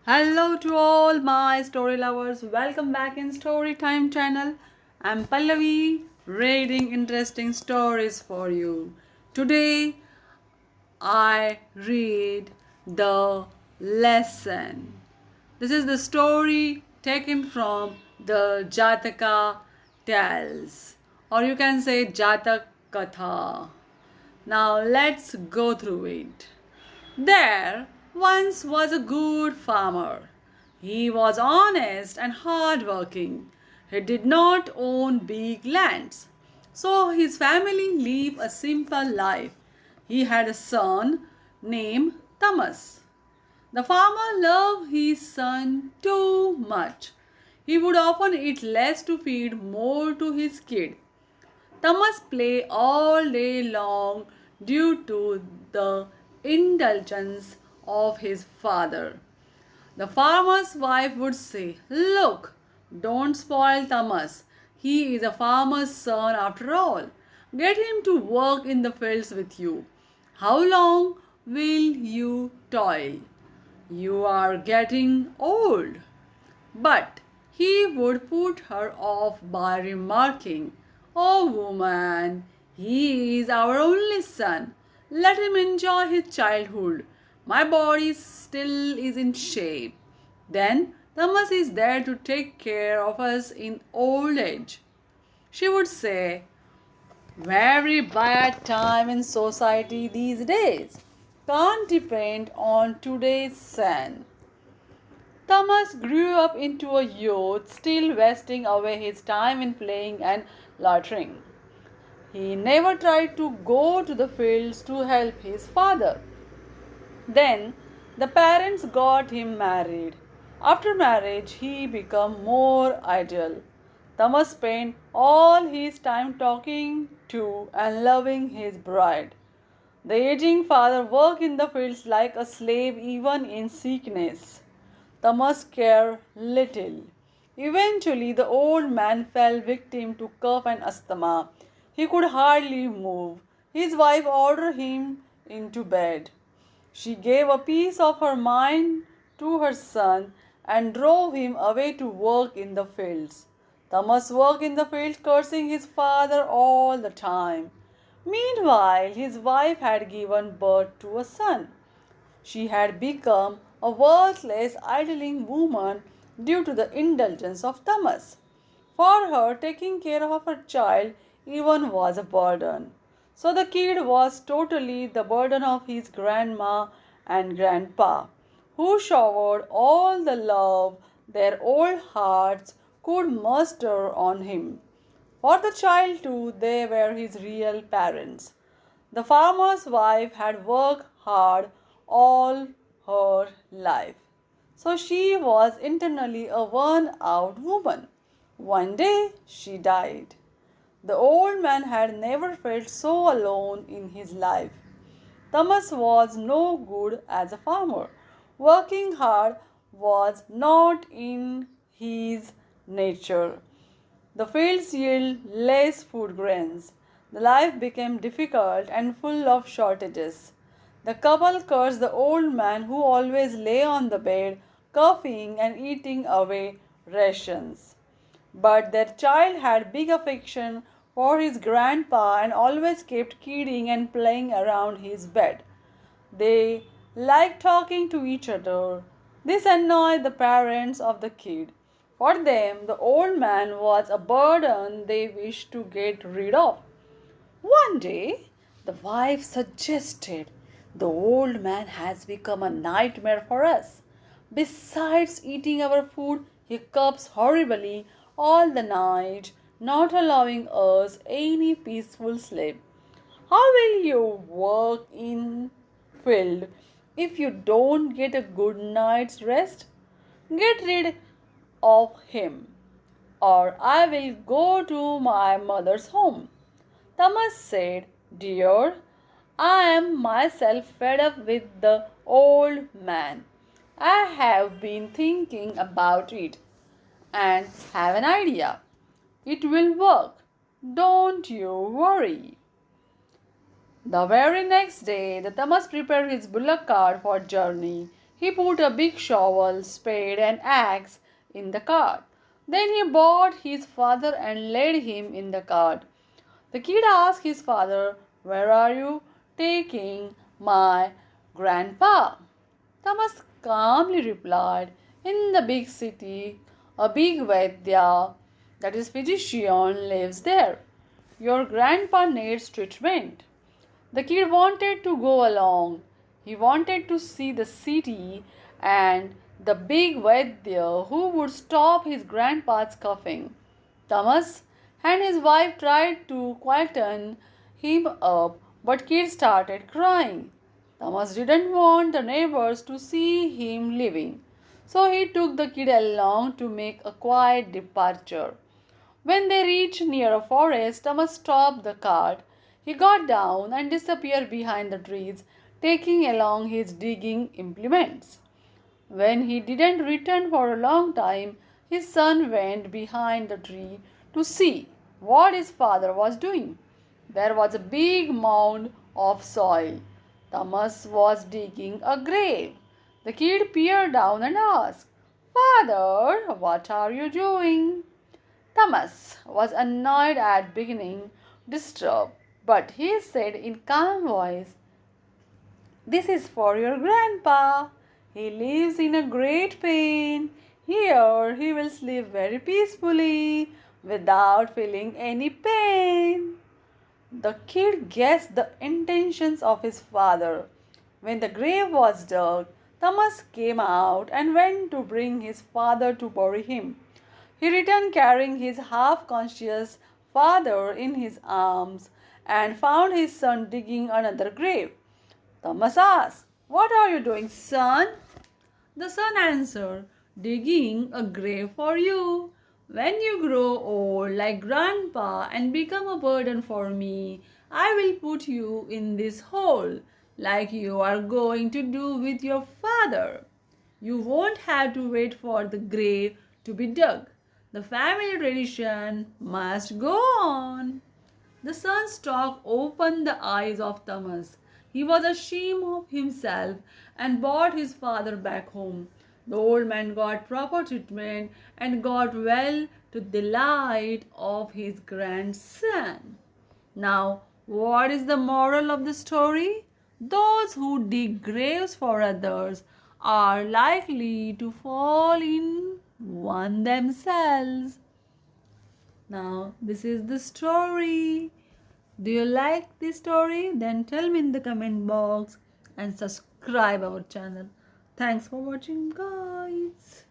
Hello to all my story lovers. Welcome back in Storytime channel. I'm Pallavi, reading interesting stories for you. Today I read The Lesson. This is the story taken from the Jataka Tales, or you can say Jatak katha. Now let's go through it. There once was a good farmer. He was honest and hardworking. He did not own big lands. So his family lived a simple life. He had a son named Thomas. The farmer loved his son too much. He would often eat less to feed more to his kid. Thomas played all day long due to the indulgence of his father. The farmer's wife would say, "Look, don't spoil Thomas. He is a farmer's son after all. Get him to work in the fields with you. How long will you toil? You are getting old." But he would put her off by remarking, "Oh, woman, he is our only son. Let him enjoy his childhood. My body still is in shape. Then Thomas is there to take care of us in old age." She would say, "Very bad time in society these days. Can't depend on today's son." Thomas grew up into a youth, still wasting away his time in playing and loitering. He never tried to go to the fields to help his father. Then the parents got him married. After marriage, he became more idle. Thomas spent all his time talking to and loving his bride. The aging father worked in the fields like a slave even in sickness. Thomas cared little. Eventually, the old man fell victim to cough and asthma. He could hardly move. His wife ordered him into bed. She gave a piece of her mind to her son and drove him away to work in the fields. Thomas worked in the fields, cursing his father all the time. Meanwhile, his wife had given birth to a son. She had become a worthless, idling woman due to the indulgence of Thomas. For her, taking care of her child even was a burden. So the kid was totally the burden of his grandma and grandpa, who showered all the love their old hearts could muster on him. For the child, too, they were his real parents. The farmer's wife had worked hard all her life, so she was internally a worn out woman. One day she died. The old man had never felt so alone in his life. Thomas was no good as a farmer. Working hard was not in his nature. The fields yield less food grains. The life became difficult and full of shortages. The couple cursed the old man who always lay on the bed, coughing and eating away rations. But their child had big affection for his grandpa and always kept kidding and playing around his bed. They liked talking to each other. This annoyed the parents of the kid. For them, the old man was a burden they wished to get rid of. One day, the wife suggested, "The old man has become a nightmare for us. Besides eating our food, he coughs horribly all the night, not allowing us any peaceful sleep. How will you work in field if you don't get a good night's rest? Get rid of him, or I will go to my mother's home." Thomas said, "Dear, I am myself fed up with the old man. I have been thinking about it and have an idea. It will work. Don't you worry." The very next day, the Thomas prepared his bullock cart for journey. He put a big shovel, spade, and axe in the cart. Then he brought his father and laid him in the cart. The kid asked his father, "Where are you taking my grandpa?" Thomas calmly replied, "In the big city, a big Vaidya, that is physician, lives there. Your grandpa needs treatment." The kid wanted to go along. He wanted to see the city and the big Vaidya who would stop his grandpa's coughing. Thomas and his wife tried to quieten him up, but kid started crying. Thomas didn't want the neighbors to see him leaving, so he took the kid along to make a quiet departure. When they reached near a forest, Thomas stopped the cart. He got down and disappeared behind the trees, taking along his digging implements. When he didn't return for a long time, his son went behind the tree to see what his father was doing. There was a big mound of soil. Thomas was digging a grave. The kid peered down and asked, "Father, what are you doing?" Thomas was annoyed at beginning, disturbed, but he said in calm voice, "This is for your grandpa. He lives in a great pain. Here he will sleep very peacefully without feeling any pain." The kid guessed the intentions of his father. When the grave was dug, Thomas came out and went to bring his father to bury him. He returned carrying his half-conscious father in his arms and found his son digging another grave. Thomas asked, "What are you doing, son?" The son answered, "Digging a grave for you. When you grow old like grandpa and become a burden for me, I will put you in this hole like you are going to do with your father. You won't have to wait for the grave to be dug. The family tradition must go on." The son's talk opened the eyes of Thomas. He was ashamed of himself and brought his father back home. The old man got proper treatment and got well to the delight of his grandson. Now, what is the moral of the story? Those who dig graves for others are likely to fall in one themselves. Now, this is the story. Do you like this story? Then tell me in the comment box and subscribe our channel. Thanks for watching, guys.